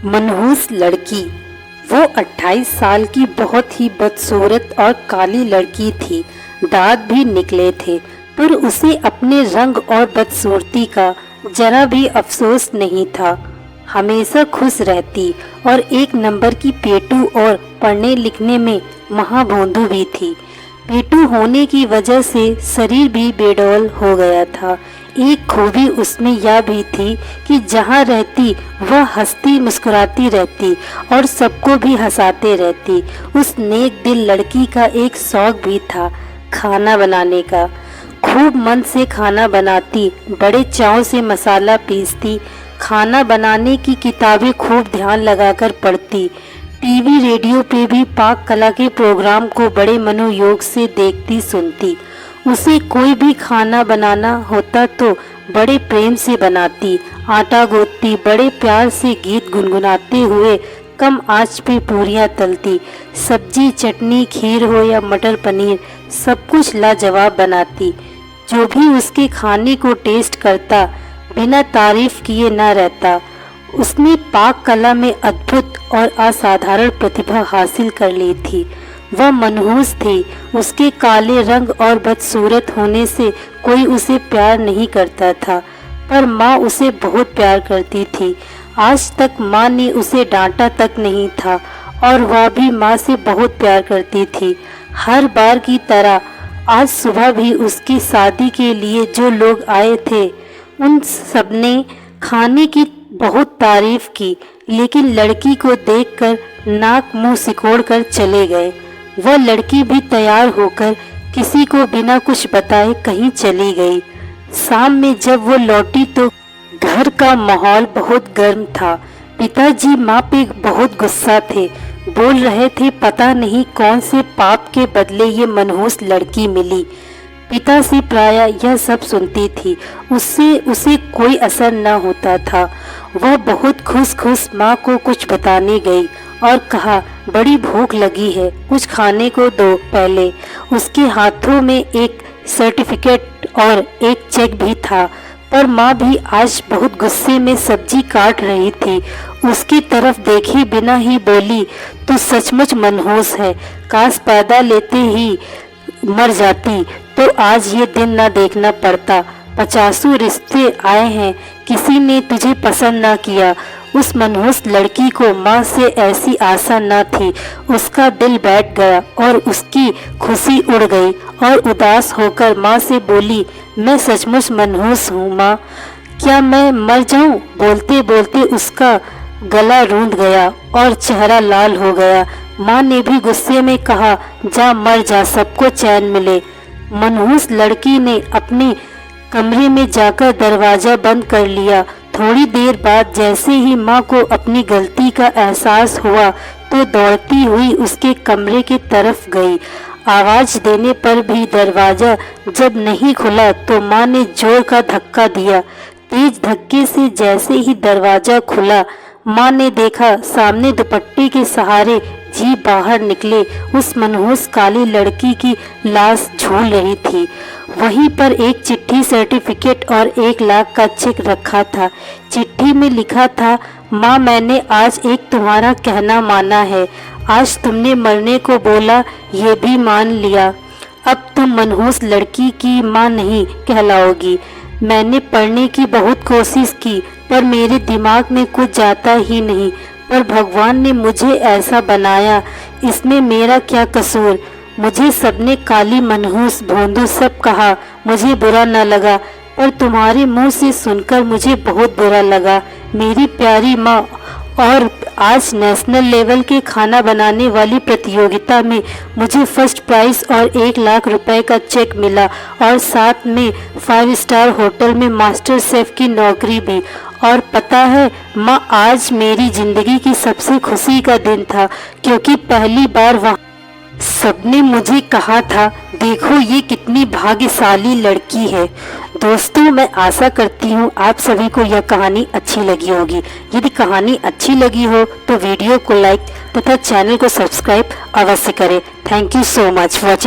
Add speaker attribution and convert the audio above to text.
Speaker 1: मनहूस लड़की। वो 28 साल की बहुत ही बदसूरत और काली लड़की थी। दांत भी निकले थे, पर उसे अपने रंग और बदसूरती का जरा भी अफसोस नहीं था। हमेशा खुश रहती और एक नंबर की पेटू और पढ़ने लिखने में महाभोंदू भी थी। पेटू होने की वजह से शरीर भी बेडौल हो गया था। एक खूबी उसमें यह भी थी कि जहाँ रहती वह हंसती मुस्कुराती रहती और सबको भी हंसाते रहती। उस नेक दिल लड़की का एक शौक भी था, खाना बनाने का। खूब मन से खाना बनाती, बड़े चाव से मसाला पीसती, खाना बनाने की किताबें खूब ध्यान लगाकर पढ़ती। टीवी रेडियो पे भी पाक कला के प्रोग्राम को बड़े मनोयोग से देखती सुनती। उसे कोई भी खाना बनाना होता तो बड़े प्रेम से बनाती। आटा गूंथती, बड़े प्यार से गीत गुनगुनाते हुए कम आंच पे पूरियां तलती। सब्जी, चटनी, खीर हो या मटर पनीर, सब कुछ लाजवाब बनाती। जो भी उसके खाने को टेस्ट करता, बिना तारीफ किए न रहता। उसने पाक कला में अद्भुत और असाधारण प्रतिभा हासिल कर ली थी। वह मनहूस थी। उसके काले रंग और बदसूरत होने से कोई उसे प्यार नहीं करता था, पर माँ उसे बहुत प्यार करती थी। आज तक माँ ने उसे डांटा तक नहीं था और वह भी माँ से बहुत प्यार करती थी। हर बार की तरह आज सुबह भी उसकी शादी के लिए जो लोग आए थे, उन सबने खाने की बहुत तारीफ की, लेकिन लड़की को देखकर नाक मुंह सिकोड़ कर चले गए। वह लड़की भी तैयार होकर किसी को बिना कुछ बताए कहीं चली गई। शाम में जब वो लौटी तो घर का माहौल बहुत गर्म था। पिताजी माँ पे बहुत गुस्सा थे। बोल रहे थे पता नहीं कौन से पाप के बदले ये मनहूस लड़की मिली। पिता से प्रायः यह सब सुनती थी। उससे उसे कोई असर न होता था। वह बहुत खुश माँ को कुछ बताने गई और कहा, बड़ी भूख लगी है, कुछ खाने को दो। पहले उसके हाथों में एक सर्टिफिकेट और एक चेक भी था, पर माँ भी आज बहुत गुस्से में सब्जी काट रही थी। उसकी तरफ देखे बिना ही बोली, तू सचमुच मनहूस है। काश पैदा लेते ही मर जाती तो आज ये दिन न देखना पड़ता। 50 रिश्ते आए हैं, किसी ने तुझे पसंद न किया। उस मनहूस लड़की को माँ से ऐसी आशा न थी। उसका दिल बैठ गया और उसकी खुशी उड़ गई और उदास होकर माँ से बोली, मैं सचमुच मनहूस हूँ माँ, क्या मैं मर जाऊँ? बोलते बोलते उसका गला रूंध गया और चेहरा लाल हो गया। माँ ने भी गुस्से में कहा, जा मर जा, सबको चैन मिले। मनहूस लड़की ने अपने कमरे में जाकर दरवाजा बंद कर लिया। थोड़ी देर बाद जैसे ही माँ को अपनी गलती का एहसास हुआ तो दौड़ती हुई उसके कमरे की तरफ गई। आवाज देने पर भी दरवाजा जब नहीं खुला तो माँ ने जोर का धक्का दिया। तेज धक्के से जैसे ही दरवाजा खुला, माँ ने देखा सामने दुपट्टे के सहारे जी बाहर निकले उस मनहूस काली लड़की की लाश झूल रही थी। वहीं पर एक चिट्ठी, सर्टिफिकेट और 1 लाख का चेक रखा था। चिट्ठी में लिखा था, माँ मैंने आज एक तुम्हारा कहना माना है। आज तुमने मरने को बोला, ये भी मान लिया। अब तुम मनहूस लड़की की माँ नहीं कहलाओगी। मैंने पढ़ने की बहुत कोशिश की, पर मेरे दिमाग में कुछ जाता ही नहीं। पर भगवान ने मुझे ऐसा बनाया, इसमें मेरा क्या कसूर? मुझे सबने काली, मनहूस, भोंदू सब कहा, मुझे बुरा न लगा, पर तुम्हारे मुंह से सुनकर मुझे बहुत बुरा लगा मेरी प्यारी माँ। और आज नेशनल लेवल के खाना बनाने वाली प्रतियोगिता में मुझे फर्स्ट प्राइज और 1 लाख रुपए का चेक मिला और साथ में 5 स्टार होटल में मास्टर शेफ की नौकरी भी। और पता है माँ, आज मेरी जिंदगी की सबसे खुशी का दिन था, क्योंकि पहली बार वहाँ सबने मुझे कहा था, देखो ये कितनी भाग्यशाली लड़की है। दोस्तों, मैं आशा करती हूँ आप सभी को यह कहानी अच्छी लगी होगी। यदि कहानी अच्छी लगी हो तो वीडियो को लाइक तथा चैनल को सब्सक्राइब अवश्य करें। Thank you so much watching.